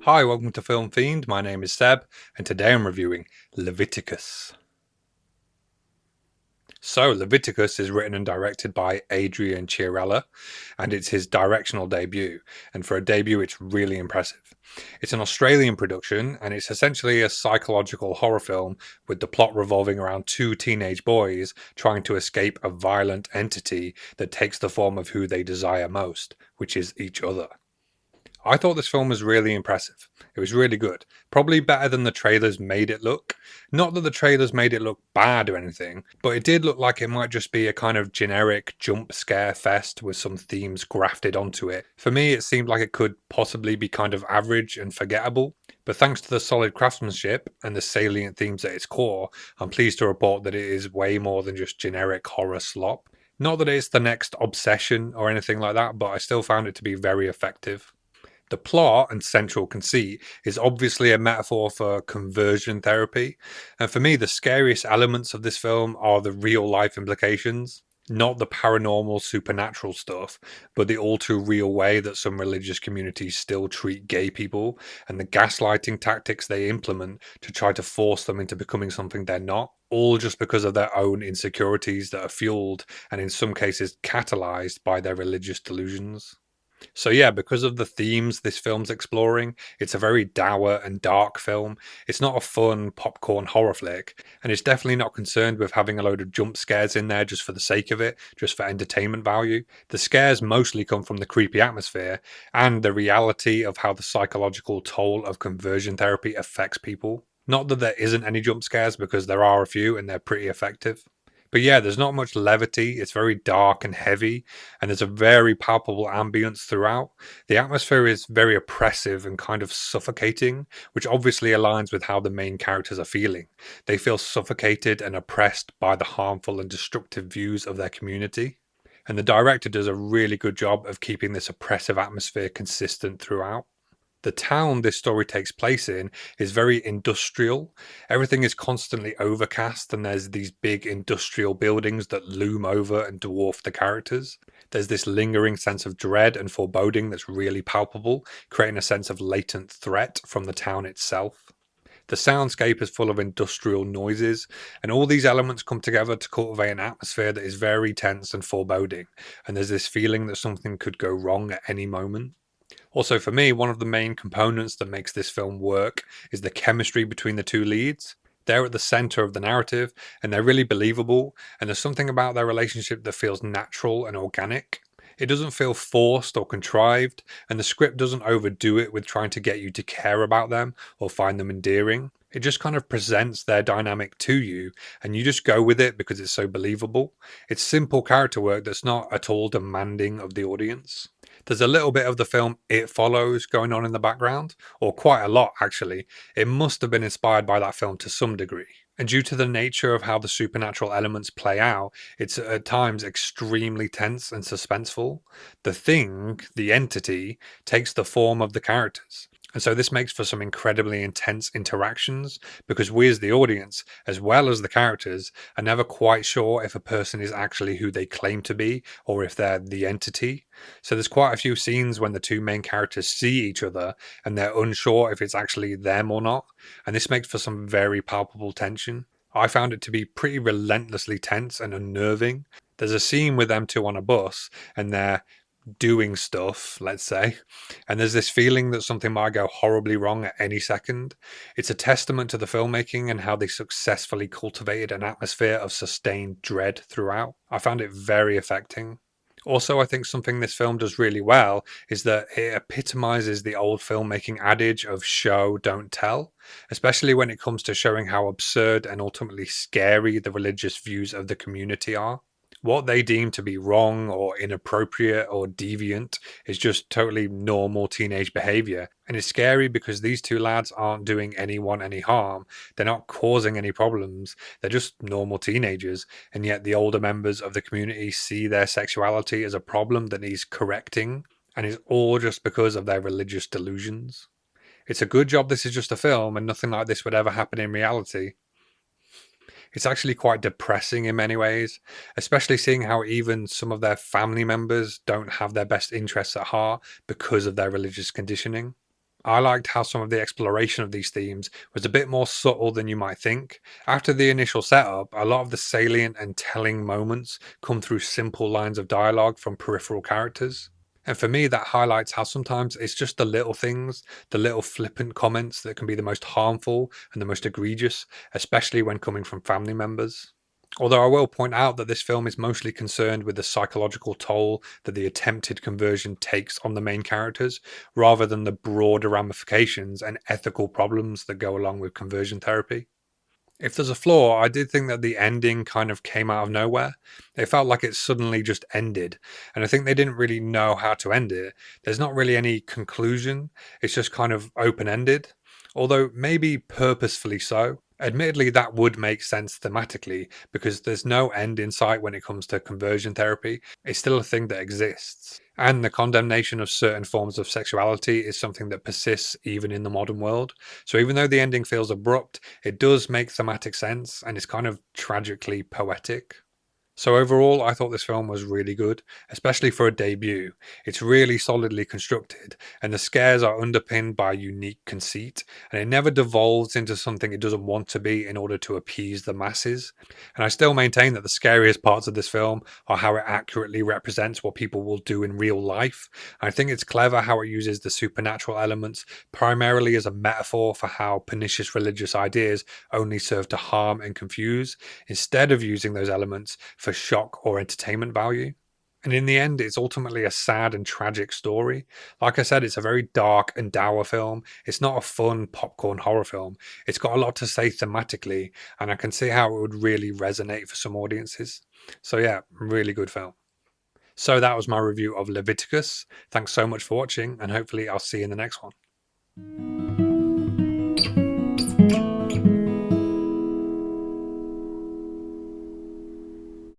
Hi, welcome to Film Fiend. My name is Seb, and today I'm reviewing Leviticus. So, Leviticus is written and directed by Adrian Chiarella, and it's his directional debut. And for a debut, it's really impressive. It's an Australian production, and it's essentially a psychological horror film with the plot revolving around two teenage boys trying to escape a violent entity that takes the form of who they desire most, which is each other. I thought this film was really impressive. It was really good. Probably better than the trailers made it look. Not that the trailers made it look bad or anything, but it did look like it might just be a kind of generic jump scare fest with some themes grafted onto it. For me, it seemed like it could possibly be kind of average and forgettable, but thanks to the solid craftsmanship and the salient themes at its core, I'm pleased to report that it is way more than just generic horror slop. Not that it's the next Obsession or anything like that, but I still found it to be very effective. The plot and central conceit is obviously a metaphor for conversion therapy, and for me, the scariest elements of this film are the real life implications. Not the paranormal, supernatural stuff, but the all too real way that some religious communities still treat gay people and the gaslighting tactics they implement to try to force them into becoming something they're not, all just because of their own insecurities that are fueled and in some cases catalyzed by their religious delusions. So yeah, because of the themes this film's exploring, it's a very dour and dark film. It's not a fun popcorn horror flick, and it's definitely not concerned with having a load of jump scares in there just for the sake of it, just for entertainment value. The scares mostly come from the creepy atmosphere and the reality of how the psychological toll of conversion therapy affects people. Not that there isn't any jump scares, because there are a few and they're pretty effective. But yeah, there's not much levity. It's very dark and heavy, and there's a very palpable ambience throughout. The atmosphere is very oppressive and kind of suffocating, which obviously aligns with how the main characters are feeling. They feel suffocated and oppressed by the harmful and destructive views of their community. And the director does a really good job of keeping this oppressive atmosphere consistent throughout. The town this story takes place in is very industrial. Everything is constantly overcast, and there's these big industrial buildings that loom over and dwarf the characters. There's this lingering sense of dread and foreboding that's really palpable, creating a sense of latent threat from the town itself. The soundscape is full of industrial noises, and all these elements come together to cultivate an atmosphere that is very tense and foreboding, and there's this feeling that something could go wrong at any moment. Also, for me, one of the main components that makes this film work is the chemistry between the two leads. They're at the center of the narrative and they're really believable, and there's something about their relationship that feels natural and organic. It doesn't feel forced or contrived, and the script doesn't overdo it with trying to get you to care about them or find them endearing. It just kind of presents their dynamic to you, and you just go with it because it's so believable. It's simple character work that's not at all demanding of the audience. There's a little bit of the film It Follows going on in the background, or quite a lot actually. It must have been inspired by that film to some degree. And due to the nature of how the supernatural elements play out, it's at times extremely tense and suspenseful. The thing, the entity, takes the form of the characters. And so this makes for some incredibly intense interactions because we, as the audience, as well as the characters, are never quite sure if a person is actually who they claim to be or if they're the entity. So there's quite a few scenes when the two main characters see each other and they're unsure if it's actually them or not. And this makes for some very palpable tension. I found it to be pretty relentlessly tense and unnerving. There's a scene with them two on a bus and they're doing stuff, let's say, and there's this feeling that something might go horribly wrong at any second. It's a testament to the filmmaking and how they successfully cultivated an atmosphere of sustained dread throughout. I found it very affecting. Also, I think something this film does really well is that it epitomizes the old filmmaking adage of show, don't tell, especially when it comes to showing how absurd and ultimately scary the religious views of the community are. What they deem to be wrong or inappropriate or deviant is just totally normal teenage behavior. And it's scary because these two lads aren't doing anyone any harm. They're not causing any problems. They're just normal teenagers. And yet the older members of the community see their sexuality as a problem that needs correcting. And it's all just because of their religious delusions. It's a good job this is just a film and nothing like this would ever happen in reality. It's actually quite depressing in many ways, especially seeing how even some of their family members don't have their best interests at heart because of their religious conditioning. I liked how some of the exploration of these themes was a bit more subtle than you might think. After the initial setup, a lot of the salient and telling moments come through simple lines of dialogue from peripheral characters. And for me, that highlights how sometimes it's just the little things, the little flippant comments that can be the most harmful and the most egregious, especially when coming from family members. Although I will point out that this film is mostly concerned with the psychological toll that the attempted conversion takes on the main characters, rather than the broader ramifications and ethical problems that go along with conversion therapy. If there's a flaw, I did think that the ending kind of came out of nowhere. It felt like it suddenly just ended, and I think they didn't really know how to end it. There's not really any conclusion, it's just kind of open ended, although maybe purposefully so. Admittedly, that would make sense thematically because there's no end in sight when it comes to conversion therapy. It's still a thing that exists. And the condemnation of certain forms of sexuality is something that persists even in the modern world. So even though the ending feels abrupt, it does make thematic sense and it's kind of tragically poetic. So overall, I thought this film was really good, especially for a debut. It's really solidly constructed, and the scares are underpinned by a unique conceit, and it never devolves into something it doesn't want to be in order to appease the masses. And I still maintain that the scariest parts of this film are how it accurately represents what people will do in real life. I think it's clever how it uses the supernatural elements primarily as a metaphor for how pernicious religious ideas only serve to harm and confuse, instead of using those elements for shock or entertainment value. And in the end, it's ultimately a sad and tragic story. Like I said, it's a very dark and dour film. It's not a fun popcorn horror film. It's got a lot to say thematically, and I can see how it would really resonate for some audiences. So, yeah, really good film. So, that was my review of Leviticus. Thanks so much for watching, and hopefully, I'll see you in the next one.